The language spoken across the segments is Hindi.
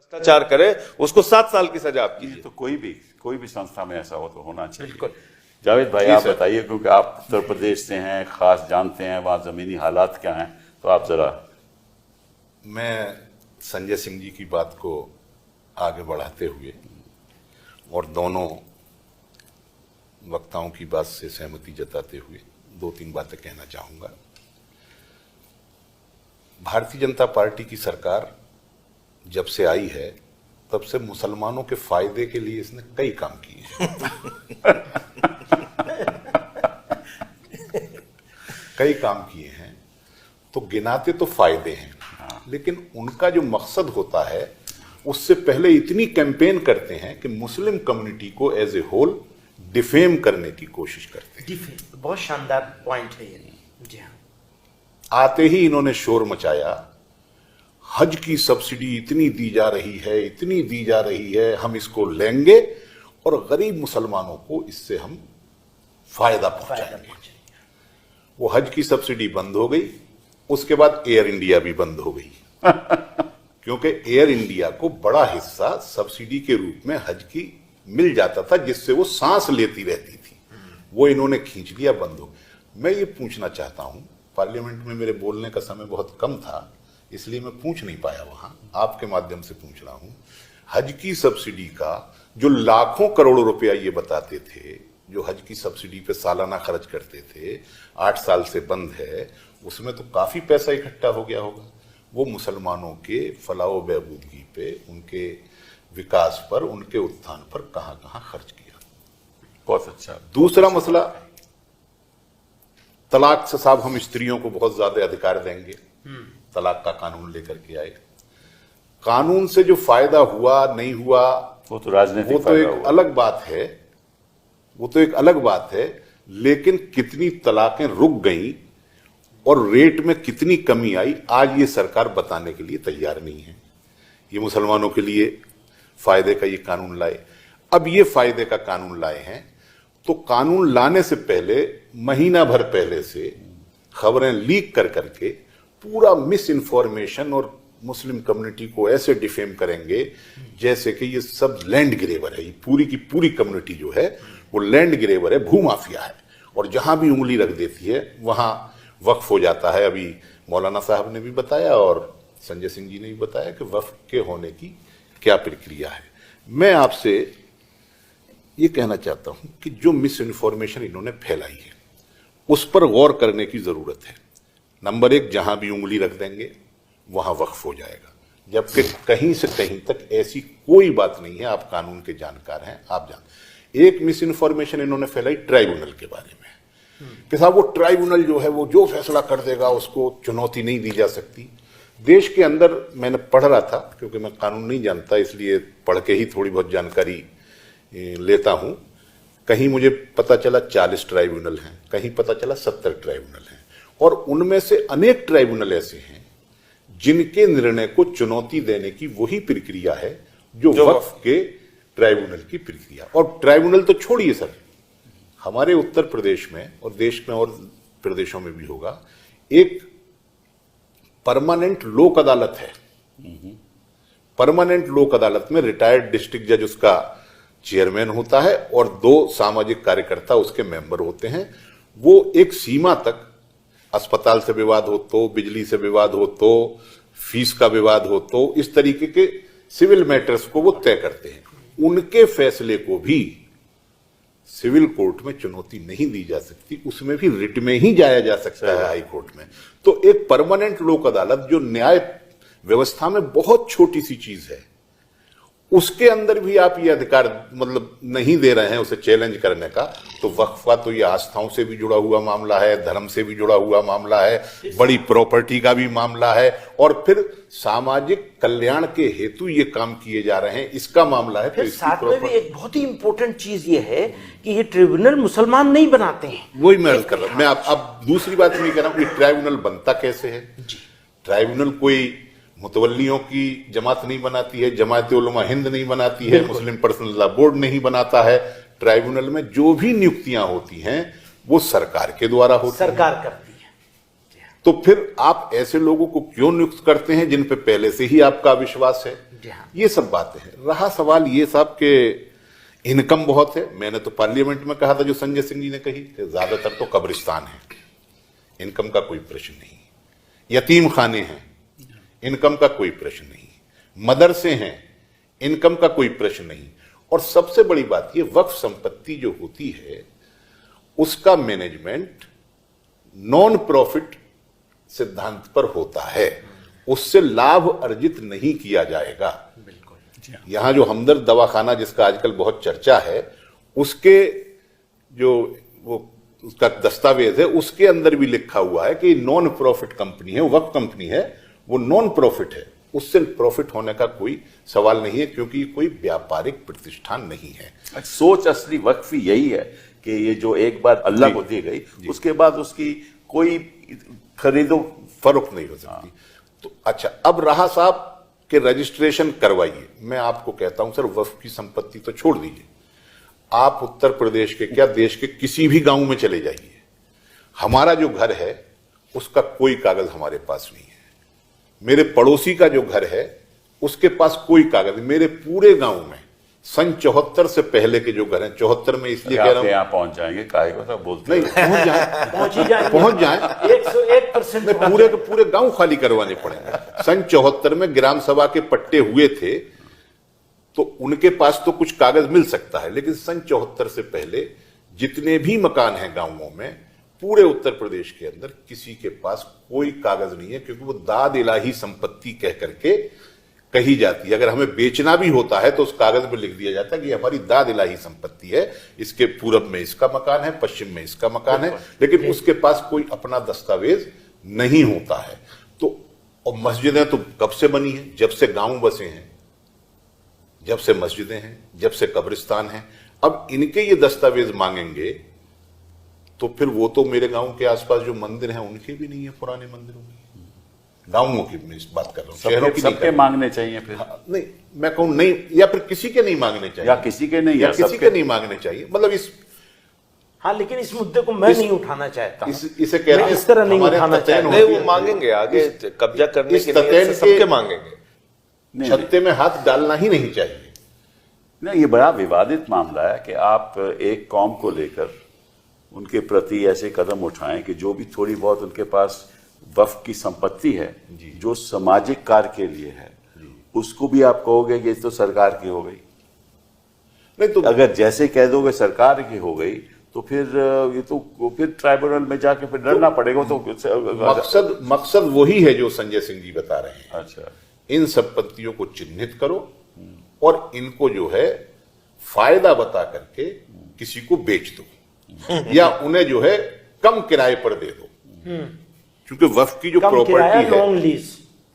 भ्रष्टाचार करे उसको 7 साल की सजा आप कीजिए। तो कोई भी संस्था में ऐसा हो तो होना चाहिए। बिल्कुल। जावेद भाई आप बताइए, क्योंकि आप उत्तर प्रदेश से हैं, खास जानते हैं वहां जमीनी हालात क्या हैं, तो आप जरा। मैं संजय सिंह जी की बात को आगे बढ़ाते हुए और दोनों वक्ताओं की बात से सहमति जताते हुए 2-3 बातें कहना चाहूंगा। भारतीय जनता पार्टी की सरकार जब से आई है तब से मुसलमानों के फायदे के लिए इसने कई काम किए हैं। कई काम किए हैं, तो गिनाते तो फायदे हैं, लेकिन उनका जो मकसद होता है उससे पहले इतनी कैंपेन करते हैं कि मुस्लिम कम्युनिटी को एज ए होल डिफेम करने की कोशिश करते हैं। डिफेम बहुत शानदार पॉइंट है ये। जी हाँ। आते ही इन्होंने शोर मचाया, हज की सब्सिडी इतनी दी जा रही है, इतनी दी जा रही है, हम इसको लेंगे और गरीब मुसलमानों को इससे हम फायदा पहुंचाएंगे। वो हज की सब्सिडी बंद हो गई, उसके बाद एयर इंडिया भी बंद हो गई। क्योंकि एयर इंडिया को बड़ा हिस्सा सब्सिडी के रूप में हज की मिल जाता था, जिससे वो सांस लेती रहती थी। वो इन्होंने खींच लिया, बंद हो। मैं ये पूछना चाहता हूं, पार्लियामेंट में मेरे बोलने का समय बहुत कम था, इसलिए मैं पूछ नहीं पाया वहां, आपके माध्यम से पूछ रहा हूं। हज की सब्सिडी का जो लाखों करोड़ों रुपया ये बताते थे, जो हज की सब्सिडी पे सालाना खर्च करते थे, 8 साल से बंद है, उसमें तो काफी पैसा इकट्ठा हो गया होगा। वो मुसलमानों के फलाह बहबूदगी पे, उनके विकास पर, उनके उत्थान पर कहां कहां खर्च किया। बहुत अच्छा। दूसरा मसला, तलाक से साहब हम स्त्रियों को बहुत ज्यादा अधिकार देंगे, तलाक का कानून लेकर के आए। कानून से जो फायदा हुआ नहीं हुआ वो तो राजनीतिक, वो तो एक अलग बात है, वो तो एक अलग बात है। लेकिन कितनी तलाकें रुक गई और रेट में कितनी कमी आई, आज ये सरकार बताने के लिए तैयार नहीं है। ये मुसलमानों के लिए फायदे का ये कानून लाए। अब ये फायदे का कानून लाए हैं, तो कानून लाने से पहले महीना भर पहले से खबरें लीक कर करके पूरा मिस इन्फॉर्मेशन और मुस्लिम कम्युनिटी को ऐसे डिफेम करेंगे जैसे कि ये सब लैंड ग्रेबर है। ये पूरी की पूरी कम्युनिटी जो है वो लैंड ग्रेबर है, भूमाफिया है, और जहां भी उंगली रख देती है वहां वक्फ हो जाता है। अभी मौलाना साहब ने भी बताया और संजय सिंह जी ने भी बताया कि वक्फ के होने की क्या प्रक्रिया है। मैं आपसे ये कहना चाहता हूं कि जो मिस इन्फॉर्मेशन इन्होंने फैलाई है उस पर गौर करने की जरूरत है। नंबर 1, जहां भी उंगली रख देंगे वहां वक्फ हो जाएगा, जबकि कहीं से कहीं तक ऐसी कोई बात नहीं है। आप कानून के जानकार हैं, आप जान। एक मिस इन्फॉर्मेशन इन्होंने फैलाई ट्राइब्यूनल के बारे में कि साहब वो ट्राइब्यूनल जो है वो जो फैसला कर देगा उसको चुनौती नहीं दी जा सकती। देश के अंदर मैंने पढ़ रहा था, क्योंकि मैं कानून नहीं जानता इसलिए पढ़ के ही थोड़ी बहुत जानकारी लेता हूं। कहीं मुझे पता चला 40 ट्राइब्यूनल हैं, कहीं पता चला 70 ट्राइब्यूनल हैं, और उनमें से अनेक ट्राइब्यूनल ऐसे हैं जिनके निर्णय को चुनौती देने की वही प्रक्रिया है जो वक्फ के ट्राइब्यूनल की प्रक्रिया। और ट्राइब्यूनल तो छोड़िए सर, हमारे उत्तर प्रदेश में और देश में और प्रदेशों में भी होगा, एक परमानेंट लोक अदालत है। परमानेंट लोक अदालत में रिटायर्ड डिस्ट्रिक्ट जज उसका चेयरमैन होता है और 2 सामाजिक कार्यकर्ता उसके मेंबर होते हैं। वो एक सीमा तक, अस्पताल से विवाद हो तो, बिजली से विवाद हो तो, फीस का विवाद हो तो, इस तरीके के सिविल मैटर्स को वो तय करते हैं। उनके फैसले को भी सिविल कोर्ट में चुनौती नहीं दी जा सकती, उसमें भी रिट में ही जाया जा सकता है, हाई कोर्ट में। तो एक परमानेंट लोक अदालत जो न्याय व्यवस्था में बहुत छोटी सी चीज है, उसके अंदर भी आप ये अधिकार मतलब नहीं दे रहे हैं उसे चैलेंज करने का। तो वक्फ का तो ये आस्थाओं से भी जुड़ा हुआ मामला है, धर्म से भी जुड़ा हुआ मामला है, बड़ी प्रॉपर्टी का भी मामला है, और फिर सामाजिक कल्याण के हेतु ये काम किए जा रहे हैं, इसका मामला है। फिर साथ में भी एक बहुत ही इंपॉर्टेंट चीज ये है कि ये ट्रिब्यूनल मुसलमान नहीं बनाते हैं। वही मैं कर रहा हूं। मैं अब दूसरी बात नहीं कह रहा हूं कि ट्राइब्यूनल बनता कैसे है। ट्राइब्यूनल कोई मुतवल्लियों की जमात नहीं बनाती है, जमात उलमा हिंद नहीं बनाती है, मुस्लिम पर्सनल लॉ बोर्ड नहीं बनाता है। ट्राइब्यूनल में जो भी नियुक्तियां होती हैं वो सरकार के द्वारा होती है, सरकार करती है। तो फिर आप ऐसे लोगों को क्यों नियुक्त करते हैं जिन पे पहले से ही आपका विश्वास है। जी हाँ। ये सब बातें हैं। रहा सवाल ये साहब के इनकम बहुत है, मैंने तो पार्लियामेंट में कहा था जो संजय सिंह जी ने कही कि ज्यादातर तो कब्रिस्तान है, इनकम का कोई प्रश्न नहीं। यतीम खाने हैं, इनकम का कोई प्रश्न नहीं। मदरसे हैं, इनकम का कोई प्रश्न नहीं। और सबसे बड़ी बात ये वक्फ संपत्ति जो होती है उसका मैनेजमेंट नॉन प्रॉफिट सिद्धांत पर होता है, उससे लाभ अर्जित नहीं किया जाएगा। यहां जो हमदर्द दवाखाना जिसका आजकल बहुत चर्चा है, उसके जो वो उसका दस्तावेज है उसके अंदर भी लिखा हुआ है कि नॉन प्रॉफिट कंपनी है, वक्फ कंपनी है, वो नॉन प्रॉफिट है, उससे प्रॉफिट होने का कोई सवाल नहीं है क्योंकि कोई व्यापारिक प्रतिष्ठान नहीं है। सोच असली वक्फी यही है कि ये जो एक बार अल्लाह को दी गई उसके बाद उसकी कोई खरीदो फरोख्त नहीं हो सकती। तो अच्छा, अब रहा साहब के रजिस्ट्रेशन करवाइए। मैं आपको कहता हूं सर, वक्फ की संपत्ति तो छोड़ दीजिए, आप उत्तर प्रदेश के क्या देश के किसी भी गांव में चले जाइए, हमारा जो घर है उसका कोई कागज हमारे पास नहीं है। मेरे पड़ोसी का जो घर है उसके पास कोई कागज नहीं। मेरे पूरे गांव में सन 74 से पहले के जो घर हैं, 74 में इसलिए कह रहा हूं, यहाँ पहुंच जाएंगे, काहे को सब बोलते नहीं पहुंच जाए, पहुंच ही जाएंगे, पहुंच जाए, 101% पूरे के पूरे गांव खाली करवाने पड़ेंगे। सन 74 में ग्राम सभा के पट्टे हुए थे तो उनके पास तो कुछ कागज मिल सकता है, लेकिन सन 74 से पहले जितने भी मकान हैं गांवों में पूरे उत्तर प्रदेश के अंदर किसी के पास कोई कागज नहीं है, क्योंकि वो दाद इलाही संपत्ति कह करके कही जाती है। अगर हमें बेचना भी होता है तो उस कागज में लिख दिया जाता है कि हमारी दाद इलाही संपत्ति है, इसके पूरब में इसका मकान है, पश्चिम में इसका मकान है, लेकिन उसके पास कोई अपना दस्तावेज नहीं होता है। तो और मस्जिदें तो कब से बनी है? जब से गांव बसे हैं, जब से मस्जिदें हैं, जब से कब्रिस्तान हैं। अब इनके ये दस्तावेज मांगेंगे तो फिर वो तो मेरे गांव के आसपास जो मंदिर हैं उनके भी नहीं है, पुराने मंदिरों में, गांवों की मैं इस बात कर रहा हूं, शहरों की सबके मांगने चाहिए फिर। नहीं, मैं कहूं नहीं, या फिर किसी के नहीं मांगने चाहिए, या किसी के नहीं, या किसी के नहीं मांगने चाहिए। मतलब इस हाँ, लेकिन इस मुद्दे को मैं नहीं उठाना चाहता, इसे कहते हैं इस तरह नहीं उठाना चाहता। नहीं, वो मांगेंगे आगे कब्जा करने इस के लिए ततैन सबके के मांगेंगे। छत्ते में हाथ डालना ही नहीं चाहिए। नहीं, ये बड़ा विवादित मामला है कि आप एक कौम को लेकर उनके प्रति ऐसे कदम उठाएं कि जो भी थोड़ी बहुत उनके पास वक्फ की संपत्ति है जो सामाजिक कार्य के लिए है, उसको भी आप कहोगे कि ये तो सरकार की हो गई। नहीं तो अगर जैसे कह दोगे सरकार की हो गई तो फिर ये तो फिर ट्राइब्यूनल में जाके फिर लड़ना पड़ेगा। तो मकसद वही है जो संजय सिंह जी बता रहे हैं। अच्छा, इन संपत्तियों को चिन्हित करो और इनको जो है फायदा बता करके किसी को बेच दो या उन्हें जो है कम किराए पर दे दो, क्योंकि वक्फ की जो प्रॉपर्टी है, लॉन्ग लीज,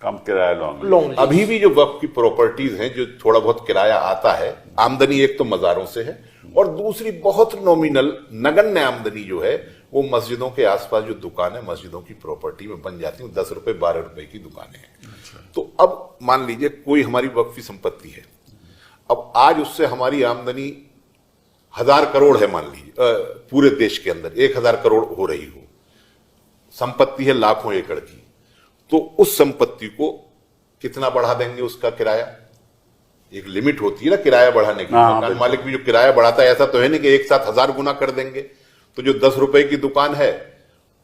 कम किराया लॉन्ग लीज। अभी भी जो वक्फ की प्रॉपर्टीज हैं जो थोड़ा बहुत किराया आता है, आमदनी एक तो मजारों से है और दूसरी बहुत नॉमिनल नगण्य आमदनी जो है वो मस्जिदों के आसपास जो दुकानें मस्जिदों की प्रॉपर्टी में बन जाती हैं, 10 रुपए 12 रुपए की दुकानें हैं। तो अब मान लीजिए कोई हमारी वक्फी संपत्ति है, अब आज उससे हमारी आमदनी 1000 करोड़ है, मान लीजिए पूरे देश के अंदर 1000 करोड़ हो रही हो, संपत्ति है लाखों एकड़ की, तो उस संपत्ति को कितना बढ़ा देंगे? उसका किराया, एक लिमिट होती है ना किराया बढ़ाने की। मकान मालिक भी जो किराया बढ़ाता है, ऐसा तो है नहीं कि एक साथ 1000 गुना कर देंगे। तो जो 10 रुपए की दुकान है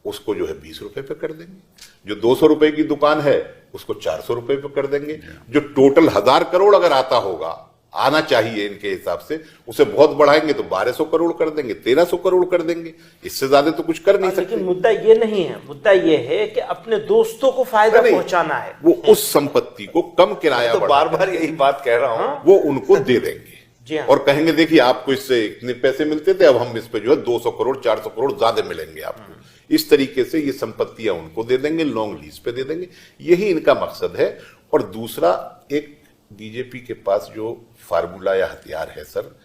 उसको जो है 20 रुपए पे कर देंगे, जो 200 रुपए की दुकान है उसको 400 रुपए पे कर देंगे। जो टोटल 1000 करोड़ अगर आता होगा, आना चाहिए इनके हिसाब से, उसे बहुत बढ़ाएंगे तो 1200 करोड़ कर देंगे, 1300 करोड़ कर देंगे, इससे ज्यादा तो कुछ कर नहीं सकते। लेकिन मुद्दा ये नहीं है, मुद्दा ये है कि अपने दोस्तों को फायदा पहुंचाना है। वो उस संपत्ति को कम किराया, तो बार बार यही बात कह रहा हूं, वो उनको दे देंगे जी हाँ। और कहेंगे देखिए आपको इससे इतने पैसे मिलते थे, अब हम इस पे जो है 200 करोड़ 400 करोड़ ज्यादा मिलेंगे आपको। इस तरीके से ये संपत्तियां उनको दे देंगे, लॉन्ग लीज पे दे देंगे, यही इनका मकसद है। और दूसरा, एक बीजेपी के पास जो फार्मूला या हथियार है सर,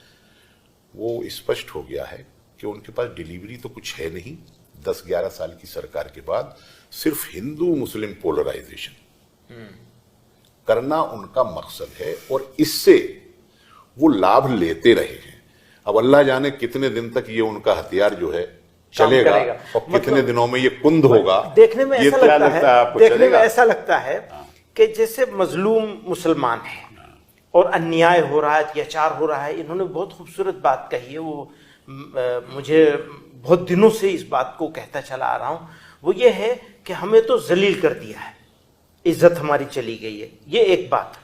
वो स्पष्ट हो गया है कि उनके पास डिलीवरी तो कुछ है नहीं। 10-11 साल की सरकार के बाद सिर्फ हिंदू मुस्लिम पोलराइजेशन करना उनका मकसद है और इससे वो लाभ लेते रहे हैं। अब अल्लाह जाने कितने दिन तक ये उनका हथियार जो है चलेगा और कितने दिनों में ये कुंद होगा। देखने में ऐसा लगता है, आपको देखने में ऐसा लगता है कि जैसे मजलूम मुसलमान है, और अन्याय हो रहा है, अत्याचार हो रहा है। इन्होंने बहुत खूबसूरत बात कही है, वो मुझे बहुत दिनों से इस बात को कहता चला आ रहा हूँ। वो ये है कि हमें तो जलील कर दिया है, इज्जत हमारी चली गई है, ये एक बात।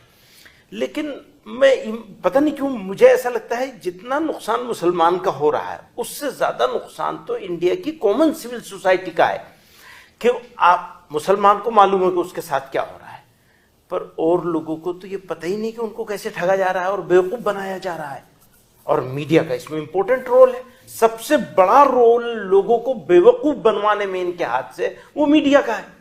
लेकिन मैं पता नहीं क्यों मुझे ऐसा लगता है जितना नुकसान मुसलमान का हो रहा है उससे ज्यादा नुकसान तो इंडिया की कॉमन सिविल सोसाइटी का है। कि आप मुसलमान को मालूम है कि उसके साथ क्या हो रहा है, पर और लोगों को तो ये पता ही नहीं कि उनको कैसे ठगा जा रहा है और बेवकूफ बनाया जा रहा है। और मीडिया का इसमें इंपॉर्टेंट रोल है। सबसे बड़ा रोल लोगों को बेवकूफ बनवाने में इनके हाथ से वो मीडिया का है।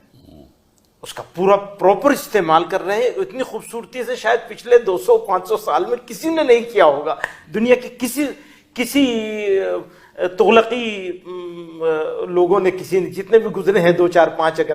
उसका पूरा प्रॉपर इस्तेमाल कर रहे हैं इतनी खूबसूरती से, शायद पिछले 200-500 साल में किसी ने नहीं किया होगा। दुनिया के किसी तुगलकी लोगों ने, किसी ने, जितने भी गुजरे हैं 2, 4, 5 अगर